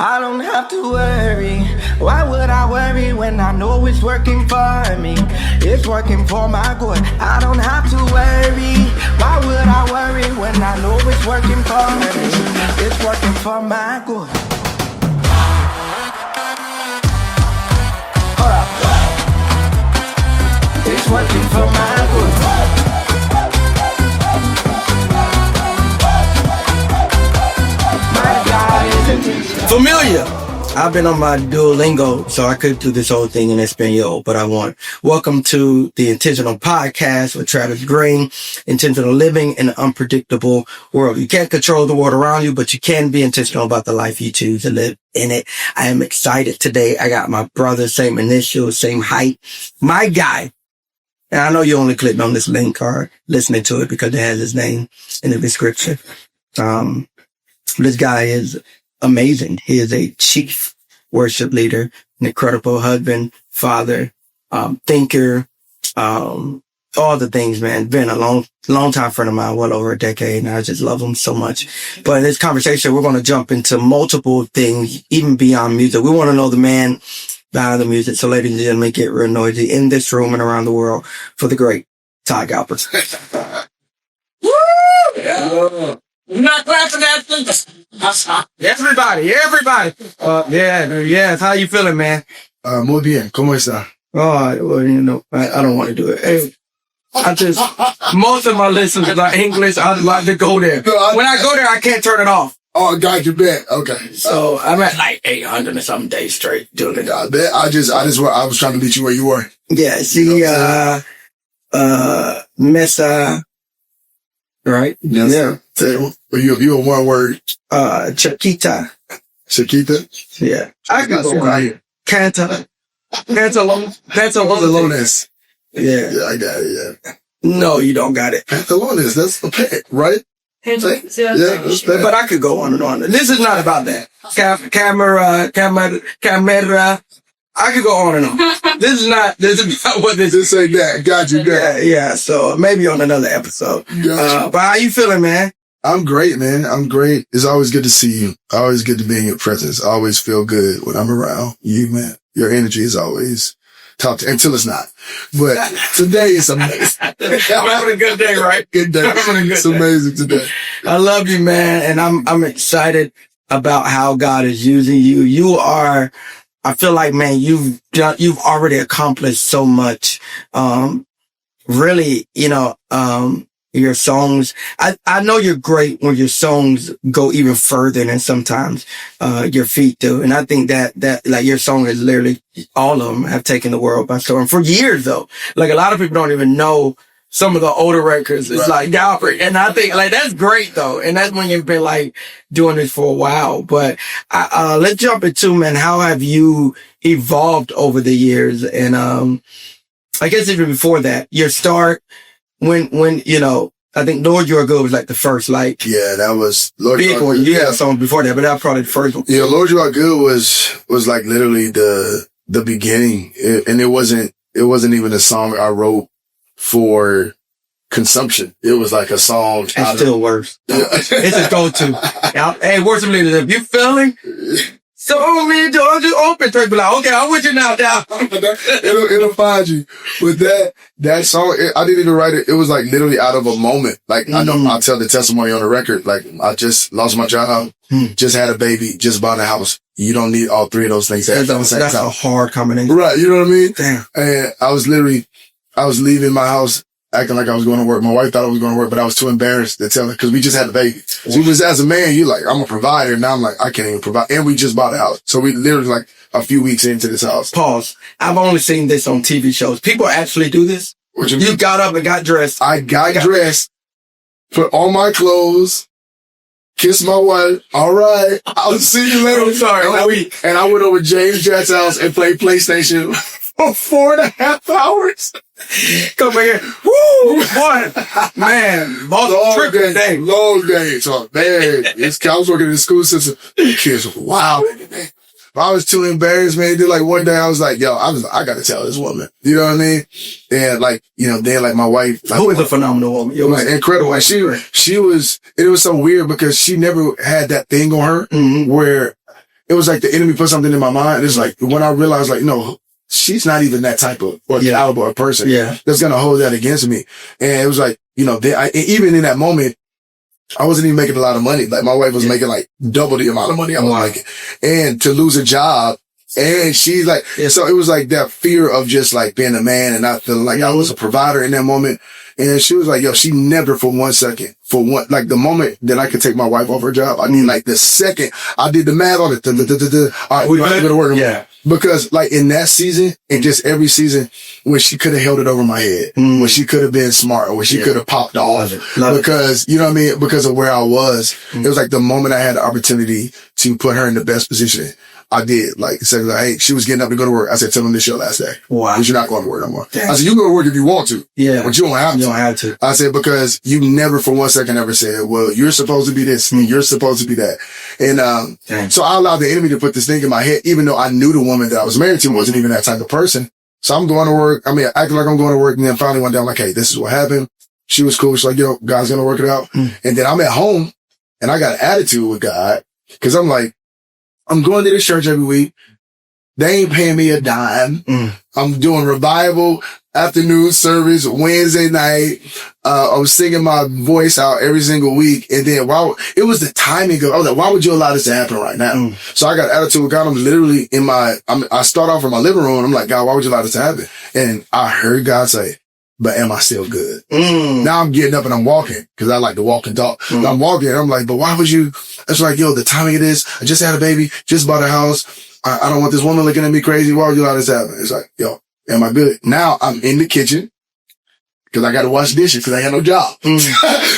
I don't have to worry. Why would I worry when I know it's working for me? It's working for my good. I don't have to worry. Why would I worry when I know it's working for me? It's working for my good. Hold up. It's working for my good. Familiar. I've been on my Duolingo, so I could do this whole thing in Espanol, but I won't. Welcome to the Intentional Podcast with Travis Greene. Intentional living in an unpredictable world. You can't control the world around you, but you can be intentional about the life you choose to live in it. I am excited today. I got my brother, same initials, same height. My guy. And I know you only clicked on this link card listening to it because it has his name in the description. This guy is amazing. He is a chief worship leader, an incredible husband, father, thinker, all the things, man. Been a long time friend of mine, well over a decade, and I just love him so much. But in this conversation, we're going to jump into multiple things, even beyond music. We want to know the man behind the music. So ladies and gentlemen, get real noisy in this room and around the world for the great Todd Galberth. Woo! Yeah. You're not clapping that thing. Everybody. Yes. How you feeling, man? Muy bien. ¿Cómo está? Oh, well, you know, I don't want to do it. Hey, most of my listeners are English. I'd like to go there. When I go there, I can't turn it off. Oh, got you bet. Okay. So I'm at like 800 and something days straight doing it. I bet. I was trying to meet you where you were. Yeah. See, Mesa, right? Yes. Yeah. You a one word. Chiquita. Chiquita? Yeah. I can go right. Pantalones. Yeah. Yeah, I got it, yeah. No, you don't got it. Pantalones, that's the pet, right? Yeah. But I could go on and on. This is not about that. Camera. I could go on and on. This is not what this is. This ain't that. Got you, Yeah. So maybe on another episode. But how you feeling, man? I'm great, man. I'm great. It's always good to see you. Always good to be in your presence. I always feel good when I'm around you, man. Your energy is always top until it's not. But today is amazing. I'm having a good day, right? Good day. It's amazing today. I love you, man. And I'm excited about how God is using you. You are, I feel like, man, you've already accomplished so much. Really, your songs. I know you're great when your songs go even further than sometimes, your feet do. And I think that like your song is literally, all of them have taken the world by storm for years though. Like a lot of people don't even know some of the older records. It's like Galberth. And I think like that's great though. And that's when you've been like doing this for a while. But, let's jump into, man, how have you evolved over the years? And, I guess even before that, your start, when, I think Lord You Are Good was like the first, like. Yeah, that was Lord big one. You had songs before that, but that was probably the first one. Yeah, Lord You Are Good was like literally the beginning. And it wasn't even a song I wrote for consumption. It was like a song. It's still worse. It's a go-to. Hey, worship leaders, if you feeling, so many doors you open, church be like, okay, I'm with you now, down. It'll find you. But that song, I didn't even write it. It was like literally out of a moment. Like I know I'll tell the testimony on the record. Like I just lost my job, just had a baby, just bought a house. You don't need all three of those things. That's a hard combination. Right. You know what I mean? Damn. And I was leaving my house acting like I was going to work. My wife thought I was going to work, but I was too embarrassed to tell her because we just had a baby. So as a man, you like, I'm a provider. Now I'm like, I can't even provide. And we just bought a house. So we literally like a few weeks into this house. Pause. I've only seen this on TV shows. People actually do this. What you got up and got dressed. I got dressed, put on my clothes, kissed my wife. All right. I'll see you later. I'm sorry. And I went over to James Jack's house and played PlayStation for 4.5 hours. Come here. Woo! Boy, man. Long day. Long day. So, man, I was working in the school system. The kids were wild. I was too embarrassed, man. Then like one day I was like, yo, I gotta tell this woman. You know what I mean? And like, then like my wife. Like, who is a phenomenal woman? Like, incredible. Like, she was, it was so weird because she never had that thing on her where it was like the enemy put something in my mind. It's like when I realized, like, no, she's not even that type of or caliber of person that's gonna hold that against me. And it was like, you know, even in that moment, I wasn't even making a lot of money. Like my wife was making like double the amount of money I was making, and to lose a job. And she's like, so it was like that fear of just like being a man and not feeling like I was a provider in that moment. And she was like, yo, she never for one second, like the moment that I could take my wife off her job, I mean, like the second I did the math on it, all right, we don't have to go to work anymore. Because like in that season and just every season when she could have held it over my head, when she could have been smart, or when she could have popped off because, you know what I mean? Because of where I was, it was like the moment I had the opportunity to put her in the best position. I did. Like, said, like, hey, she was getting up to go to work. I said, tell them this your last day. Wow. Because you're not going to work no more. Damn. I said, you go to work if you want to. Yeah. But you don't have to. You don't have to. I said, because you never for one second ever said, well, you're supposed to be this and you're supposed to be that. And, so I allowed the enemy to put this thing in my head, even though I knew the woman that I was married to wasn't even that type of person. So I'm going to work. I mean, acting like I'm going to work. And then finally one day I'm like, hey, this is what happened. She was cool. She's like, yo, God's going to work it out. And then I'm at home and I got an attitude with God because I'm like, I'm going to this church every week. They ain't paying me a dime. I'm doing revival afternoon service Wednesday night. I was singing my voice out every single week. And then it was the timing of, I was like, why would you allow this to happen right now? So I got attitude with God. I'm literally I start off in my living room. And I'm like, God, why would you allow this to happen? And I heard God say, but am I still good? Now I'm getting up and I'm walking because I like to walk and talk. I'm walking and I'm like, but why would you? It's like, yo, the timing of this, I just had a baby, just bought a house. I don't want this woman looking at me crazy. Why would you allow this to happen? It's like, yo, am I good? Now I'm in the kitchen because I got to wash dishes because I had no job.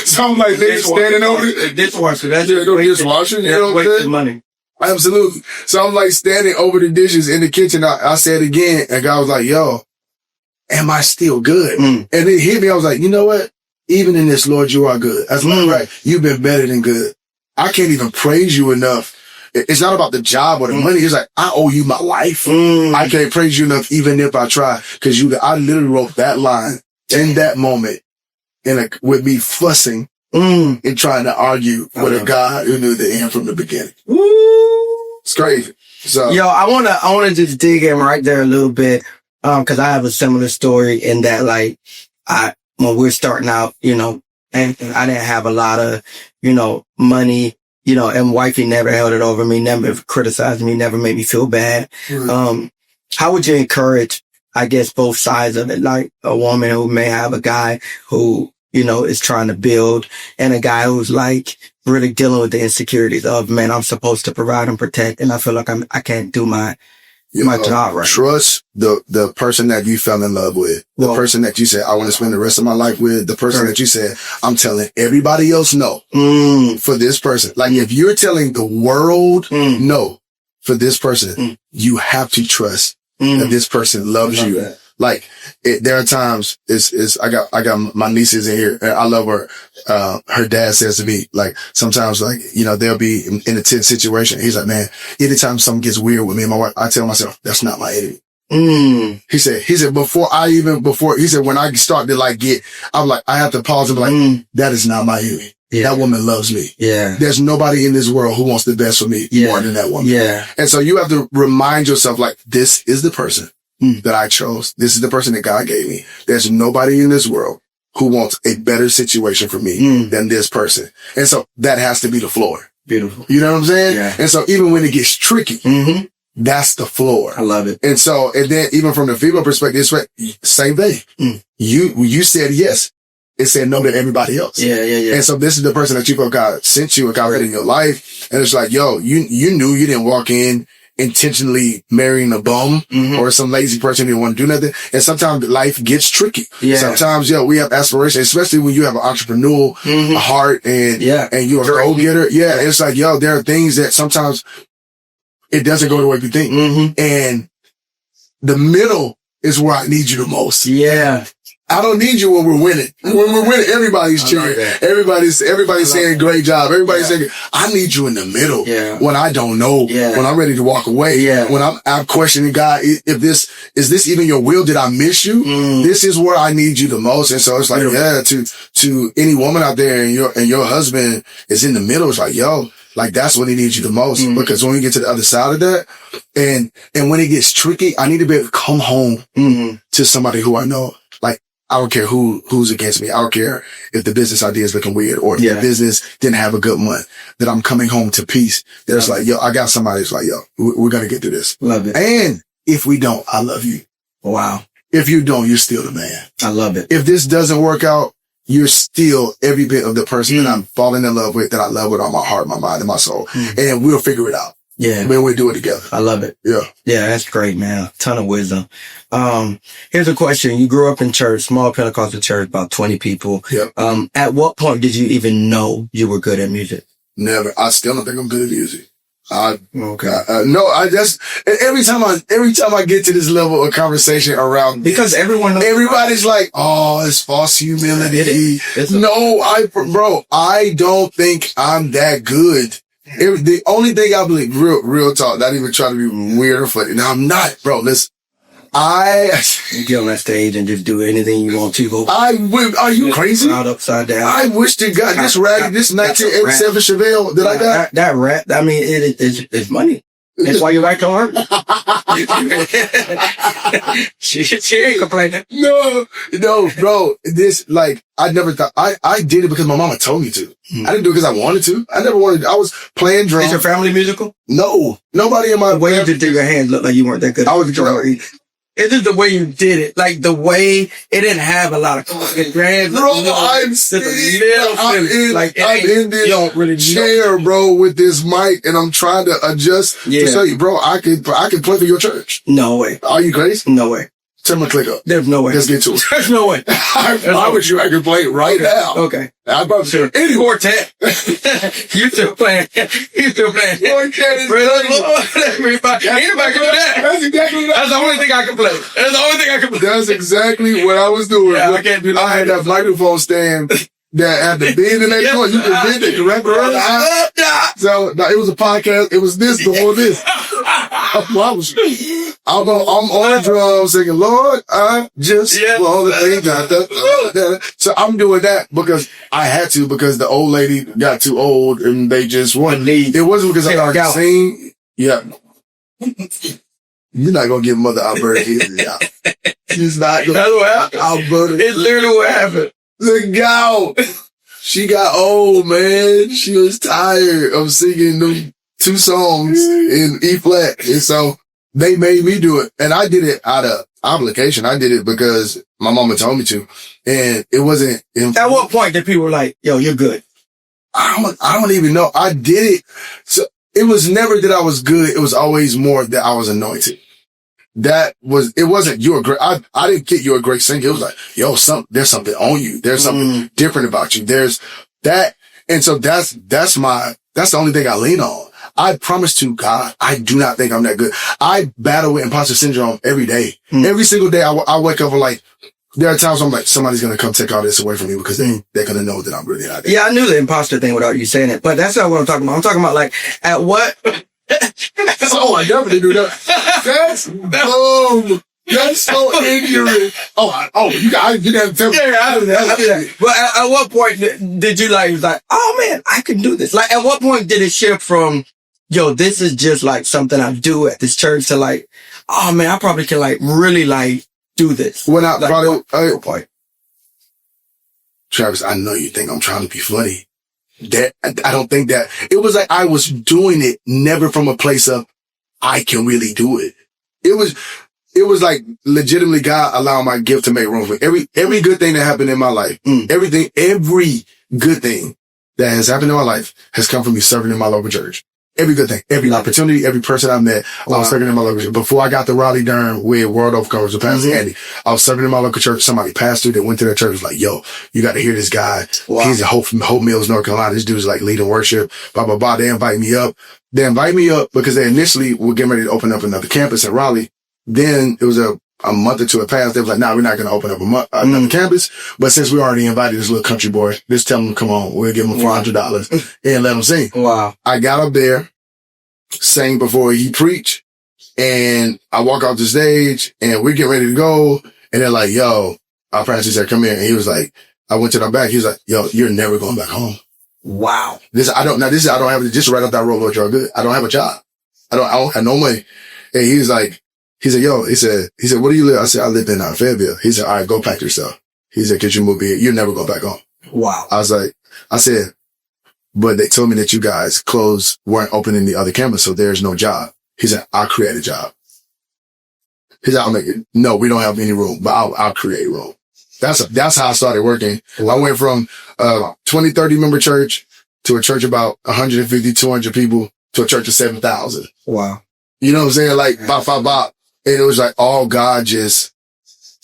So I'm like, standing over the dishwasher. That's dishwasher. You know what I'm saying? Money. Absolutely. So I'm like standing over the dishes in the kitchen. I said again, and God was like, yo, am I still good? And it hit me. I was like, you know what? Even in this, Lord, you are good. That's right. You've been better than good. I can't even praise you enough. It's not about the job or the money. It's like, I owe you my life. I can't praise you enough, even if I try. Cause I literally wrote that line in that moment with me fussing and trying to argue with a God who knew the end from the beginning. It's crazy. So, yo, I want to just dig in right there a little bit. Cause I have a similar story in that, like, when we're starting out, you know, and I didn't have a lot of, you know, money, you know, and wifey never held it over me, never criticized me, never made me feel bad. How would you encourage, I guess, both sides of it? Like a woman who may have a guy who, you know, is trying to build and a guy who's like really dealing with the insecurities of, man, I'm supposed to provide and protect. And I feel like I can't do my job right. Trust the person that you fell in love with, the person that you said, I want to spend the rest of my life with, the person that you said, I'm telling everybody else no for this person. Like if you're telling the world no for this person, you have to trust that this person loves you. That. Like there are times I got my nieces in here and I love her. Her dad says to me, like, sometimes like, you know, they'll be in a tense situation. He's like, man, anytime something gets weird with me and my wife, I tell myself, that's not my enemy. He said, he said, when I start to like I'm like, I have to pause and be like, that is not my enemy. That woman loves me. There's nobody in this world who wants the best for me more than that woman. And so you have to remind yourself, like, this is the person that I chose. This is the person that God gave me. There's nobody in this world who wants a better situation for me than this person. And so that has to be the floor. Beautiful. You know what I'm saying? Yeah. And so even when it gets tricky, that's the floor. I love it. And so, and then even from the female perspective, it's same thing. You said yes. It said no to everybody else. And so this is the person that you felt God sent you and God put in your life. And it's like, yo, you knew you didn't walk in intentionally marrying a bum or some lazy person who didn't want to do nothing. And sometimes life gets tricky. Sometimes, we have aspirations, especially when you have an entrepreneurial heart and you're a go-getter. It's like, there are things that sometimes it doesn't go the way you think. And the middle is where I need you the most. I don't need you when we're winning. When we're winning, everybody's cheering. Everybody's saying great job. Everybody's saying, I need you in the middle. When I don't know, when I'm ready to walk away, when I'm questioning God, is this even your will? Did I miss you? This is where I need you the most. And so it's like, to any woman out there and your husband is in the middle. It's like, Like that's when he needs you the most, because when we get to the other side of that, and when it gets tricky, I need to be able to come home to somebody who I know. Like, I don't care who's against me. I don't care if the business idea is looking weird or if the business didn't have a good month, that I'm coming home to peace. That's like, yo, I got somebody that's like, yo, we're going to get through this. Love it. And if we don't, I love you. Wow. If you don't, you're still the man. I love it. If this doesn't work out, you're still every bit of the person that I'm falling in love with, that I love with all my heart, my mind, and my soul. And we'll figure it out. Yeah. When we do it together. I love it. Yeah. Yeah, that's great, man. Ton of wisdom. Here's a question. You grew up in church, small Pentecostal church, about 20 people. Yep. At what point did you even know you were good at music? Never. I still don't think I'm good at music. Okay. No, I just, every time I get to this level of conversation around, because everybody's like, oh, it's false humility. No, I don't think I'm that good. The only thing I believe, real talk, not even trying to be weird or funny. No, I'm not, bro. Listen, you get on that stage and just do anything you want to. Are you crazy? Out upside down. I wish to God this 1987 Chevelle that I got. That rap, I mean, it's money. That's why you like to learn. she ain't complaining. No, bro. This, like, I never thought, I did it because my mama told me to. I didn't do it because I wanted to. I never wanted, I was playing drums. Is your family musical? No. Nobody in my The way you did your hands looked like you weren't that good. I was drunk. It's just the way you did it. Like the way it didn't have a lot of hands. Bro, I'm in this chair, bro, with this mic, and I'm trying to adjust to tell you, bro, I can play for your church. No way. Are you crazy? No way. Turn my click up. There's no way. Let's get to it. There's no way. I promise you I can play it right now. Okay. I probably sure. Any quartet. You still playing. Quartet is everybody. Anybody can do that. That's exactly That's the only thing I can play. That's the only thing I can play. That's exactly what I was doing. Yeah, I can't do that. I had that microphone stand that had the bend in that joint. You can bend it, correct around the eye. So, no, it was a podcast. It was this before this. I'm on drums singing, Lord, I just want to think that. So I'm doing that because I had to, because the old lady got too old and they just wanted. It wasn't because I could sing. Yeah. You're not going to give Mother Alberta his out. She's not going to. That's what happened. Alberta. It's literally what happened. The gal, she got old, man. She was tired of singing them 2 songs in E flat. And so they made me do it. And I did it out of obligation. I did it because my mama told me to. And it wasn't. At what point did people were like, yo, you're good? I don't even know. I did it. So it was never that I was good. It was always more that I was anointed. It wasn't you're great. I didn't get you're a great singer. It was like, yo, there's something on you. There's something different about you. There's that. And so that's the only thing I lean on. I promise to God, I do not think I'm that good. I battle with imposter syndrome every day. Every single day I wake up and like, there are times I'm like, somebody's going to come take all this away from me because they're going to know that I'm really not there. Yeah, I knew the imposter thing without you saying it, but that's not what I'm talking about. I'm talking about like, at what? Oh, I definitely do that. That's boom. That's so ignorant. You didn't have to tell me. Yeah, I do that. But at what point did you like, oh man, I can do this? Like, at what point did it shift from, yo, this is just like something I do at this church to like, oh man, I probably can like really like do this? When I like, probably, Travis, I know you think I'm trying to be funny. That I don't think that it was like I was doing it never from a place of I can really do it. It was like legitimately God allowing my gift to make room for every good thing that happened in my life. Every good thing that has happened in my life has come from me serving in my local church. Every good thing, every opportunity, every person I met, I was serving in my local church. Before I got to Raleigh, Durham with World Overcomers with Pastor Andy, I was serving in my local church. Somebody pastored that went to their church was like, yo, you got to hear this guy. Wow. He's a Hope Mills, North Carolina. This dude's like leading worship, blah, blah, blah. They invite me up. They invite me up because they initially were getting ready to open up another campus in Raleigh. Then it was a month or two had passed. They was like, nah, we're not going to open up another campus. But since we already invited this little country boy, just tell him, come on, we'll give him $400 and let him sing. Wow. I got up there, sang before he preached, and I walk off the stage and we're getting ready to go. And they're like, yo, our pastor said, come here. And he was like, I went to the back. He was like, yo, you're never going back home. Wow. I don't have, just right off that road, Lord, you're good. I don't have a job. I don't have no money. And he said, yo, he said, where do you live? I said, I live in Fayetteville. He said, all right, go pack your stuff. He said, cause you move here. You'll never go back home. Wow. I said, but they told me that you guys weren't open in the other campus, so there's no job. He said, I'll create a job. He said, I'll make it. No, we don't have any room, but I'll create room. That's how I started working. I went from 20, 30 member church to a church about 150, 200 people to a church of 7,000. Wow. You know what I'm saying? Like, bop. And it was like all God just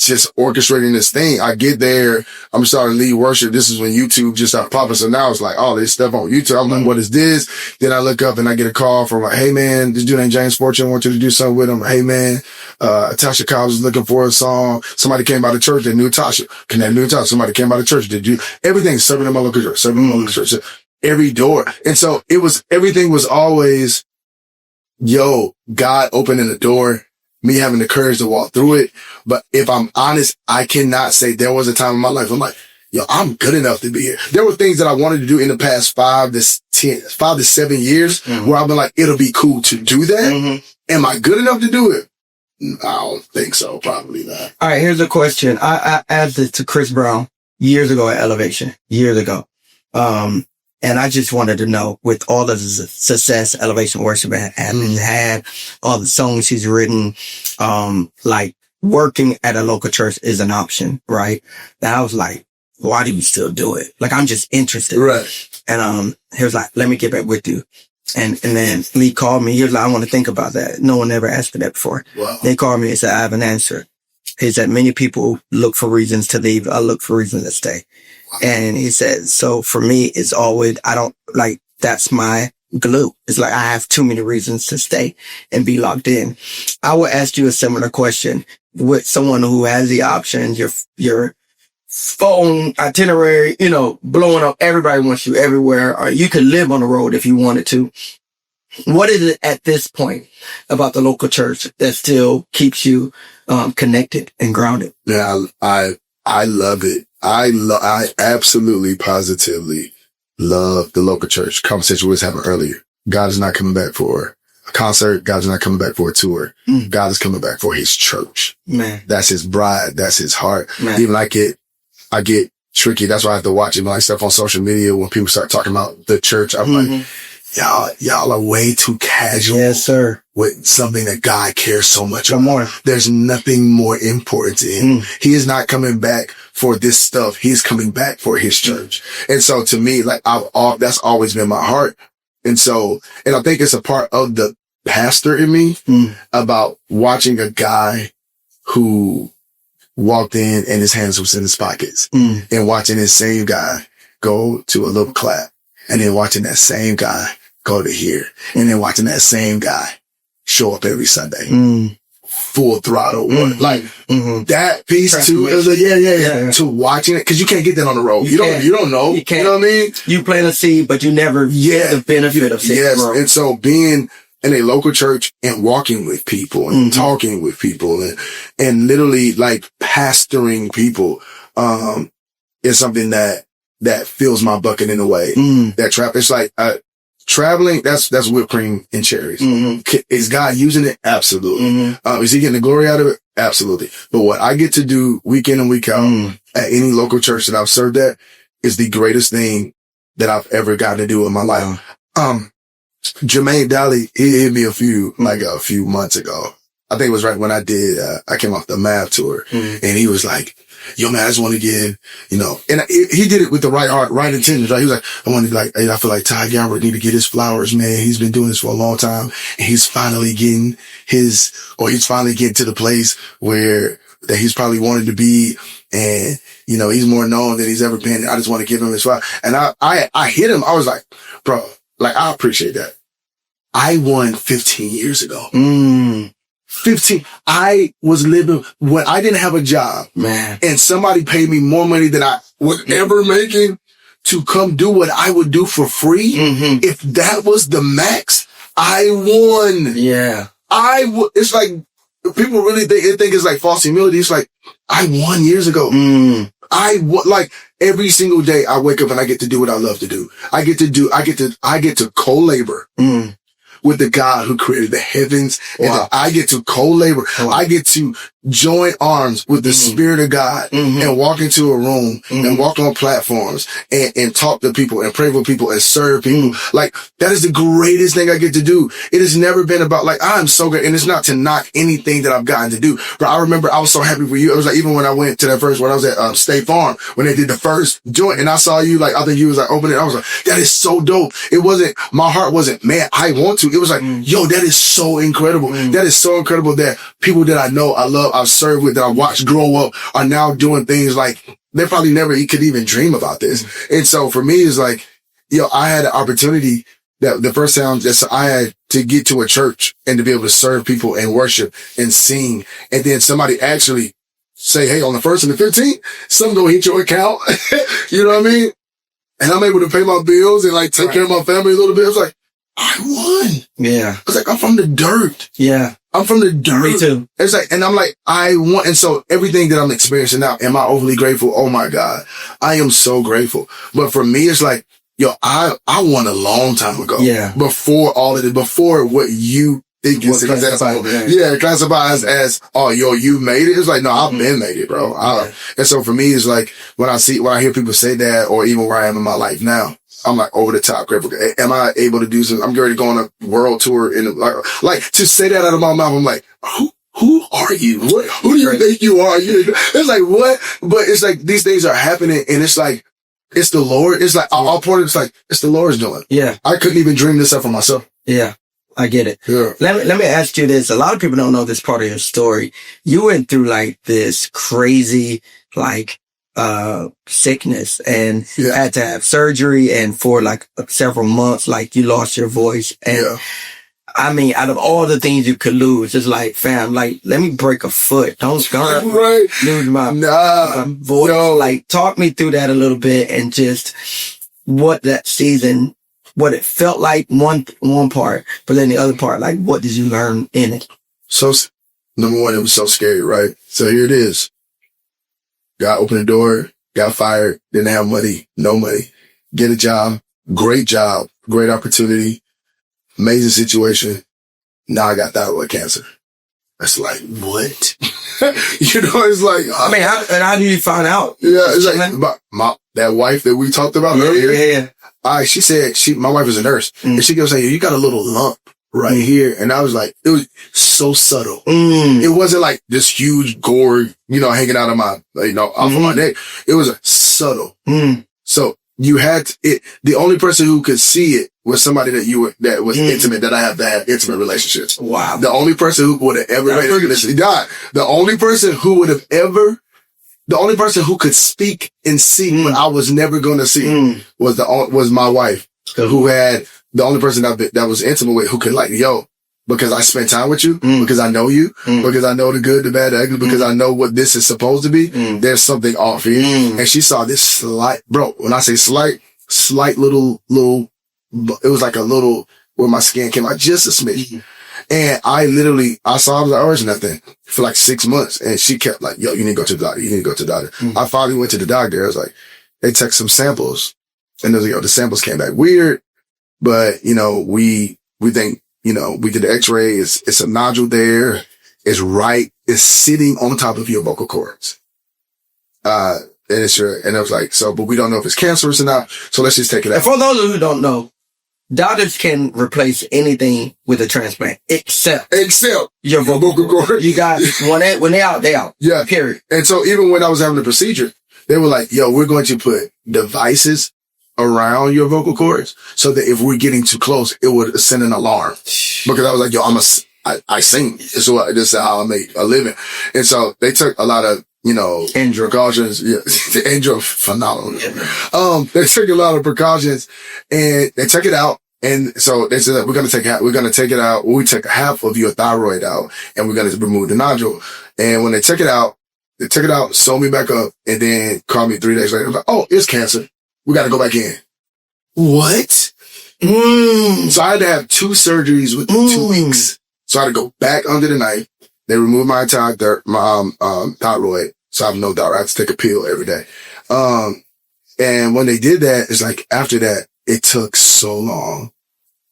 orchestrating this thing. I get there, I'm starting to lead worship. This is when YouTube just started popping. So now it's like all this stuff on YouTube. I'm like, what is this? Then I look up and I get a call from like, hey man, this dude named James Fortune, I want you to do something with him. Hey man, Tasha Cobbs is looking for a song. Somebody came by the church that knew Tasha. Somebody came by the church. Everything serving in my local church, every door. And so everything was always, yo, God opening the door, me having the courage to walk through it. But if I'm honest, I cannot say there was a time in my life I'm like, yo, I'm good enough to be here. There were things that I wanted to do in the past 5 to 7 years where I've been like, it'll be cool to do that. Am I good enough to do it? I don't think so. Probably not. All right. Here's a question. I asked it to Chris Brown years ago at Elevation, and I just wanted to know, with all the success Elevation Worship has had, all the songs he's written, like working at a local church is an option, right? And I was like, why do you still do it? Like, I'm just interested. Right. And, he was like, let me get back with you. And then Lee called me. He was like, I want to think about that. No one ever asked for that before. Wow. They called me and said, I have an answer. He said, many people look for reasons to leave. I look for reasons to stay. Wow. And he said, so for me, it's always, that's my glue. It's like, I have too many reasons to stay and be locked in. I would ask you a similar question with someone who has the option, your phone itinerary, blowing up. Everybody wants you everywhere, or you could live on the road if you wanted to. What is it at this point about the local church that still keeps you connected and grounded? Yeah, I love it. I absolutely, positively love the local church. Conversation we was having earlier. God is not coming back for a concert. God is not coming back for a tour. God is coming back for his church. Man. That's his bride. That's his heart. Man. Even I get tricky. That's why I have to watch it. Like stuff on social media when people start talking about the church. I'm like, y'all are way too casual. Yes, sir. With something that God cares so much about. There's nothing more important to him. He is not coming back for this stuff. He's coming back for his church. And so to me, like that's always been my heart. And I think it's a part of the pastor in me about watching a guy who walked in and his hands was in his pockets and watching this same guy go to a little clap and then watching that same guy go to here and then watching that same guy show up every Sunday. Full throttle. Like that piece too. It was like, yeah. To watching it. Cause you can't get that on the road. You don't know. You know what I mean? You plant a seed, but you never get the benefit of seed. Yes. And so being in a local church and walking with people and talking with people and literally like pastoring people, is something that fills my bucket in a way. It's like, traveling, that's whipped cream and cherries. Is God using it? Absolutely. Is he getting the glory out of it? Absolutely. But what I get to do week in and week out at any local church that I've served at is the greatest thing that I've ever gotten to do in my life. Jermaine Daly, he hit me a few months ago. I think it was right when I came off the MAV tour and he was like, yo man, I just want to give, and he did it with the right heart, right intentions. Right? He was like, I feel like Todd Galberth need to get his flowers, man. He's been doing this for a long time and he's finally getting to the place where that he's probably wanted to be. And, he's more known than he's ever been. I just want to give him his flowers. And I hit him. I was like, bro, like, I appreciate that. I won 15 years ago. 15. I was living when I didn't have a job, man, and somebody paid me more money than I was ever making to come do what I would do for free. If that was the max, I won. Yeah. It's like people really think it's like false humility. It's like I won years ago. like every single day I wake up and I get to do what I love to do. I get to co-labor with the God who created the heavens. And I get to co-labor. I get to join arms with the Spirit of God and walk into a room and walk on platforms and talk to people and pray for people and serve people. Like, that is the greatest thing I get to do. It has never been about, like, I'm so good. And it's not to knock anything that I've gotten to do. But I remember I was so happy for you. It was like, even when I went to that first, when I was at State Farm, when they did the first joint and I saw you, like, I think you was like opening it. I was like, that is so dope. It wasn't, my heart wasn't, man, I want to. It was like, yo, that is so incredible. That is so incredible that people that I know, I love, I've served with, that I watched grow up are now doing things like they probably never could even dream about this. And so for me, it's like, yo, I had an opportunity that the first time that I had to get to a church and to be able to serve people and worship and sing. And then somebody actually say, hey, on the 1st and the 15th, something gonna hit your account. You know what I mean? And I'm able to pay my bills and like take care of my family a little bit. I was like, I won. Yeah. I was like, I'm from the dirt. Yeah. I'm from the dirt. Me too. It's like, and I'm like, I want, and so everything that I'm experiencing now, am I overly grateful? Oh my God. I am so grateful. But for me, it's like, yo, I won a long time ago. Yeah. Before all of it, before what you think is classified. Classified as, oh, yo, you made it. It's like, no, I've been made it, bro. And so for me, it's like, when I hear people say that, or even where I am in my life now, I'm like over the top grateful. Am I able to do something? I'm ready to go on a world tour and like to say that out of my mouth. I'm like, who are you? Who do you think you are? It's like, what? But it's like, these things are happening and it's like, it's the Lord. It's like, all part of it's like, it's the Lord's doing. Yeah. I couldn't even dream this up for myself. Yeah. I get it. Yeah. Let me ask you this. A lot of people don't know this part of your story. You went through like this crazy, like, sickness and had to have surgery, and for like several months, like you lost your voice. And I mean, out of all the things you could lose, it's like, fam, like, let me break a foot. Don't lose my voice. No. Like, talk me through that a little bit and just what that season, what it felt like, one part, but then the other part, like, what did you learn in it? So, number one, it was so scary, right? So here it is. God opened the door, got fired, didn't have money, no money, get a job, great opportunity, amazing situation. Now I got thyroid cancer. That's like, what? You know, it's like, I mean, how did you find out? Yeah, it's like, that wife that we talked about earlier. Yeah. She said, my wife is a nurse, and she goes, saying, you got a little lump right here. And I was like, it was so subtle. It wasn't like this huge gourd, you know, hanging out of my, off of my neck. It was subtle. So you had it. The only person who could see it was somebody that was intimate, that I have to have intimate relationships. Wow. The only person who would have ever, the only person who could speak and see what I was never going to see was my wife, who had, the only person that was intimate with, who could like, yo, because I spent time with you, because I know you, because I know the good, the bad, the ugly, because I know what this is supposed to be, there's something off here. And she saw this slight, bro, when I say slight little, it was like a little, where my skin came out just a smidge. And I saw, I was like, oh, it's nothing, for like 6 months. And she kept like, yo, you need to go to the doctor. You need to go to the doctor. I finally went to the doctor. I was like, they took some samples, and they was like, yo, the samples came back weird. But, we think, we did the x-ray. It's a nodule there. It's sitting on top of your vocal cords. And I was like, but we don't know if it's cancerous or not. So let's just take it out. And for those who don't know, doctors can replace anything with a transplant except your vocal cord. You got when they out, they out. Yeah. Period. And so even when I was having the procedure, they were like, yo, we're going to put devices around your vocal cords so that if we're getting too close, it would send an alarm. Because I was like, yo, I sing. This is how I make a living. And so they took a lot of, precautions. Yeah. The Andrew, phenomenal. They took a lot of precautions and they took it out. And so they said, we're going to take it out. We took half of your thyroid out and we're going to remove the nodule. And when they took it out, sewed me back up, and then called me 3 days later. I was like, oh, it's cancer. We got to go back in. What? So I had to have 2 surgeries within 2 weeks. So I had to go back under the knife. They removed my entire thyroid. So I have no daughter. I have to take a pill every day. And when they did that, it's like after that, it took so long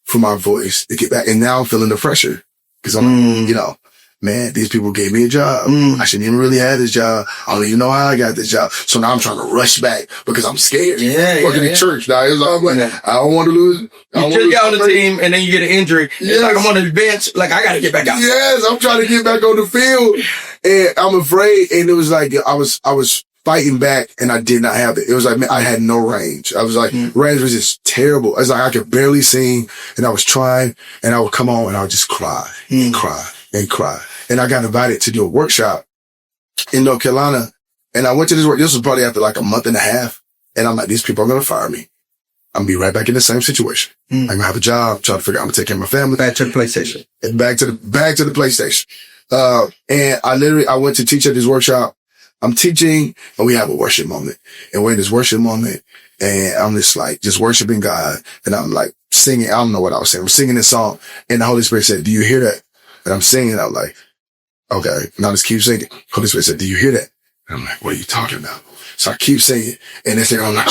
for my voice to get back. And now I'm feeling the pressure because I'm like, you know, man, these people gave me a job. I shouldn't even really have this job. I don't even know how I got this job. So now I'm trying to rush back because I'm scared. Working in church now. It's like, I don't want to lose. You just get on the team and then you get an injury. It's like I'm on the bench. Like I got to get back out. Yes, I'm trying to get back on the field. And I'm afraid. And it was like, I was fighting back and I did not have it. It was like, man, I had no range. I was like, range was just terrible. It's like I could barely sing and I was trying and I would come on and I would just cry and cry and cry. And I got invited to do a workshop in North Carolina. And I went to this work. This was probably after like a month and a half. And I'm like, these people are going to fire me. I'm going to be right back in the same situation. I'm going to have a job, try to figure out I'm going to take care of my family. Back to the PlayStation. And back to the PlayStation. And I went to teach at this workshop. I'm teaching and we have a worship moment and we're in this worship moment and I'm just like, just worshiping God. And I'm like singing. I don't know what I was saying. I'm singing this song and the Holy Spirit said, do you hear that? And I'm singing. I was like, okay, now just keep singing. Holy Spirit said, do you hear that? And I'm like, what are you talking about? So I keep singing and then I'm like,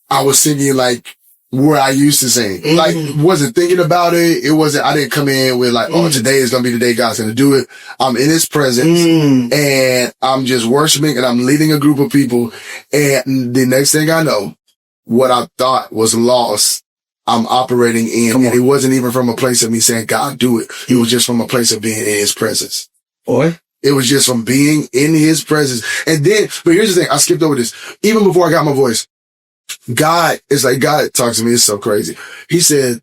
I was singing like where I used to sing. Like, wasn't thinking about it. It wasn't, I didn't come in with like, oh, today is going to be the day God's going to do it. I'm in his presence and I'm just worshiping and I'm leading a group of people. And the next thing I know, what I thought was lost, I'm operating in. And it wasn't even from a place of me saying, God, do it. It was just from a place of being in his presence. Boy. It was just from being in his presence. And then, but here's the thing. I skipped over this. Even before I got my voice, God talks to me. It's so crazy. He said,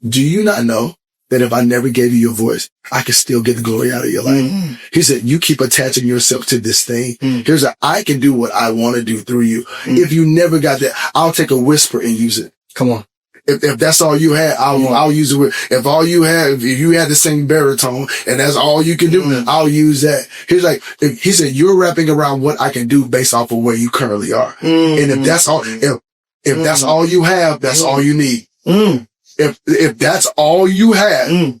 do you not know that if I never gave you your voice, I could still get the glory out of your life? He said, you keep attaching yourself to this thing. Here's that I can do what I want to do through you. If you never got that, I'll take a whisper and use it. Come on. If that's all you had, I'll use it. If all you have, if you had to sing baritone and that's all you can do, I'll use that. He's like, he said, you're wrapping around what I can do based off of where you currently are. And if that's all, if that's all you have, that's all you need. If that's all you have,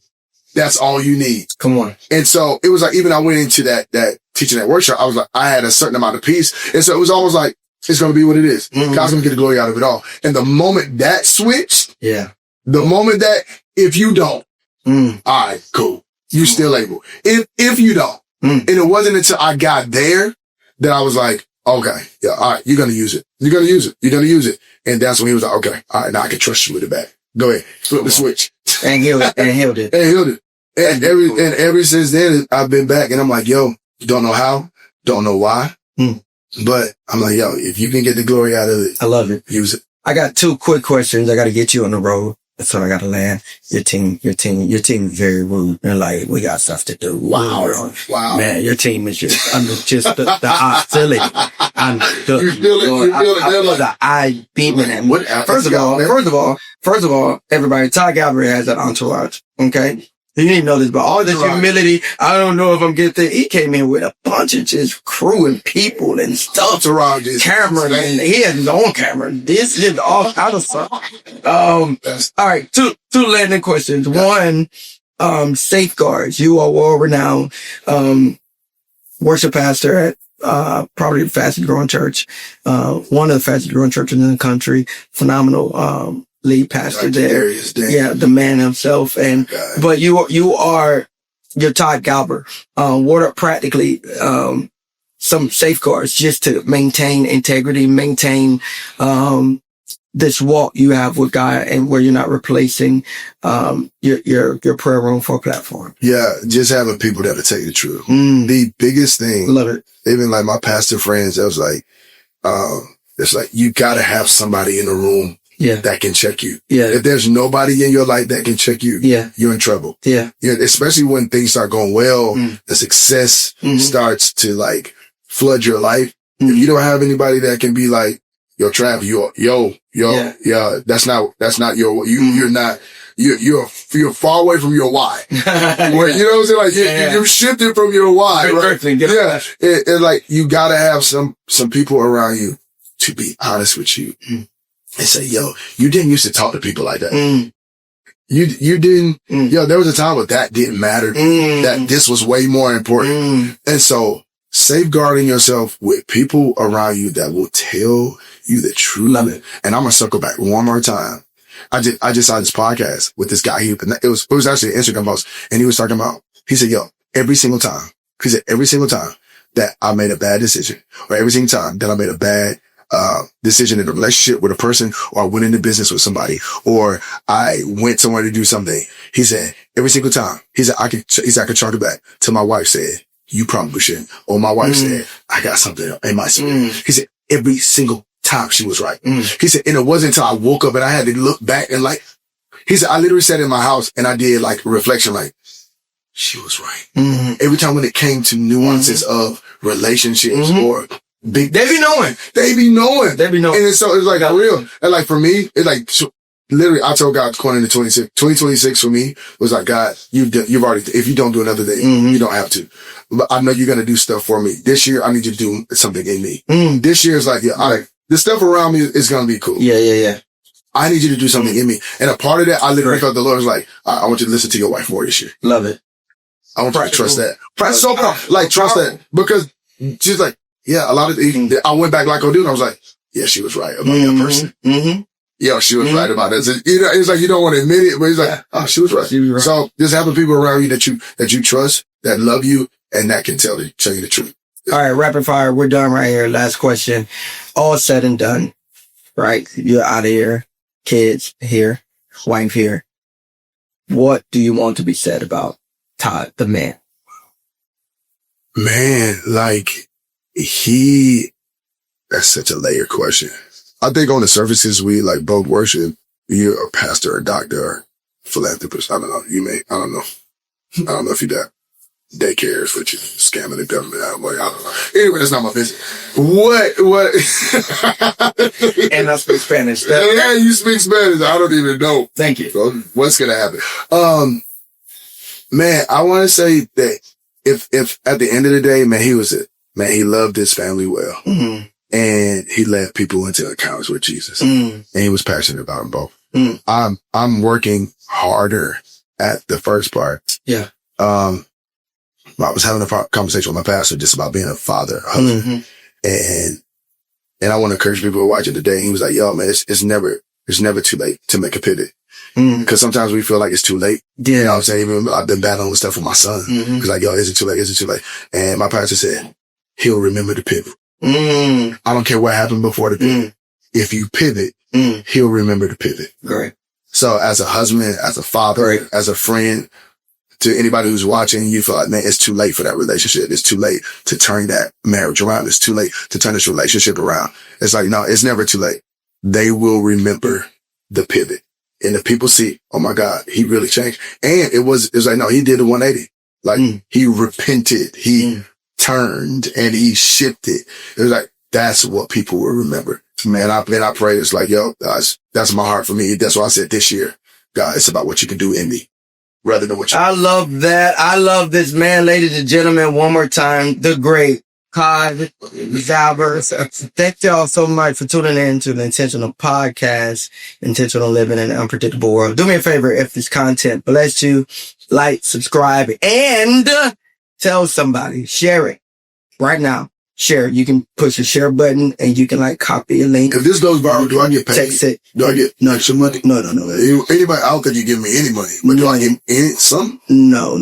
that's all you need. Come on. And so it was like, even I went into that teaching that workshop, I was like, I had a certain amount of peace. And so it was almost like, it's going to be what it is. God's going to get the glory out of it all. And the moment that switched, the moment that if you don't, all right, cool. You still able. If you don't, and it wasn't until I got there that I was like, okay, yeah, all right, you're going to use it. You're going to use it. You're going to use it. And that's when he was like, okay, all right, now I can trust you with it back. Go ahead. Flip the switch. And healed it. And healed it. And healed it. And ever since then, I've been back and I'm like, yo, don't know how, don't know why. But I'm like, yo, if you can get the glory out of it, I love it. Use it. I got 2 quick questions. I got to get you on the road. So I got to land. Your team is very rude. They're like, we got stuff to do. Wow. Man, your team is just the hostility. You feel it. The eye beaming at me. First of all, everybody, Todd Galberth has that entourage. Okay. You didn't know this, but all this humility, I don't know if I'm getting there. He came in with a bunch of just crew and people and stuff. Camera, and he had his own camera. This is all kind of stuff. All right, two landing questions. One, safeguards. You are world-renowned, worship pastor at, probably the fastest growing church, one of the fastest growing churches in the country. Phenomenal, lead pastor there. Yeah, the man himself. And, but you're Todd Galberth. What are practically, some safeguards just to maintain integrity, maintain, this walk you have with God and where you're not replacing, your prayer room for a platform? Yeah. Just having people that'll tell you the truth. The biggest thing. Love it. Even like my pastor friends, that was like, it's like, you gotta have somebody in the room that can check you. If there's nobody in your life that can check you, you're in trouble. Especially when things start going well, the success starts to like flood your life. If you don't have anybody that can be like, yo, Trav, that's not your, you're far away from your why. Where, you know what I'm saying? Like, you're shifted from your why, right? And like, you gotta have some people around you to be honest with you. And say, yo, you didn't used to talk to people like that. You didn't, there was a time where that didn't matter, that this was way more important. And so safeguarding yourself with people around you that will tell you the truth. Love it. And I'm going to circle back one more time. I just saw this podcast with this guy. It was actually an Instagram post, and he was talking about, he said, yo, every single time that I made a bad decision, or every single time that I made a bad decision in a relationship with a person, or I went into business with somebody, or I went somewhere to do something, he said, every single time, he said, I could chalk it back to my wife said, you probably shouldn't. Or my wife said, I got something in my spirit. He said, every single time she was right. He said, and it wasn't until I woke up and I had to look back and like, he said, I literally sat in my house and I did like reflection, like, she was right. Every time when it came to nuances of relationships or big, They be knowing. And so it's like real. And like for me, it's like, literally, I told God going into 2026 for me was like, God, you've already, if you don't do another day, you don't have to. But I know you're going to do stuff for me. This year, I need you to do something in me. This year is like, the stuff around me is going to be cool. Yeah. I need you to do something in me. And a part of that, I literally felt the Lord was like, I want you to listen to your wife more this year. Love it. I want you to trust that. Trust that. Because she's like, yeah, a lot of, I went back like Odin. I was like, yeah, she was right about that person. Yeah, she was right about it. It's like you don't want to admit it, but it's like, oh, she was right. So just having people around you that you trust, that love you, and that can tell you the truth. All right, rapid fire. We're done right here. Last question. All said and done, right? You're out of here. Kids here. Wife here. What do you want to be said about Todd, the man? Man, like that's such a layered question. I think on the surfaces, we like both worship. You're a pastor, a doctor, or philanthropist. I don't know. I don't know if you that daycares with you, scamming the government out. Like, I don't know. Anyway, that's not my business. What? And I speak Spanish. Yeah, you speak Spanish. I don't even know. Thank you. So what's going to happen? Man, I want to say that if at the end of the day, man, he loved his family well. And he led people into encounters with Jesus. And he was passionate about them both. I'm working harder at the first part. Yeah. I was having a conversation with my pastor just about being a father, a husband. And I want to encourage people who are watching today. He was like, yo, man, it's never too late to make a pivot. Cause sometimes we feel like it's too late. Yeah. You know what I'm saying? Even I've been battling with stuff with my son. Cause like, yo, is it too late? Is it too late? And my pastor said, he'll remember the pivot. I don't care what happened before the pivot. If you pivot, he'll remember the pivot. Great. So as a husband, as a father, as a friend, to anybody who's watching, you feel like, man, it's too late for that relationship. It's too late to turn that marriage around. It's too late to turn this relationship around. It's like, no, it's never too late. They will remember the pivot. And if people see, oh my God, he really changed. And it was like, no, he did a 180. Like he repented. He turned and he shifted. It was like, that's what people will remember. Man, I pray it's like, yo, guys, that's my heart for me. That's why I said this year, God, it's about what you can do in me rather than what you. I love that. I love this man, ladies and gentlemen. One more time, the great Todd Galberth. Thank y'all so much for tuning in to the Intentional Podcast, Intentional Living in an Unpredictable World. Do me a favor, if this content blessed you, like, subscribe, and tell somebody. Share it right now. Share. You can push the share button and you can like copy a link. If this goes viral, do I get paid? Text it. Do I get some money? No. Anybody, I don't think you give me any money, but do I get some? No.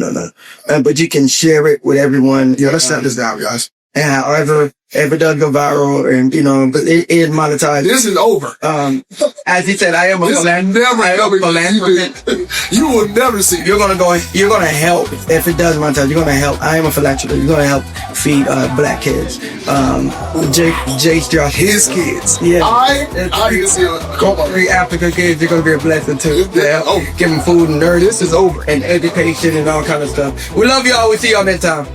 But you can share it with everyone. Yeah, let's set this down, guys. And however, if it does go viral and, but it is monetized. This is over. As he said, I am a philanthropist. You will never see. You're going to help. If it does monetize, you're going to help. I am a philanthropist. You're going to help feed, black kids. Jake's job. His kids. Yeah. I can see it. 3 African kids, you're going to be a blessing too. Oh. Give them food and nourishment. This is over. And education and all kind of stuff. We love y'all. We'll see y'all next time.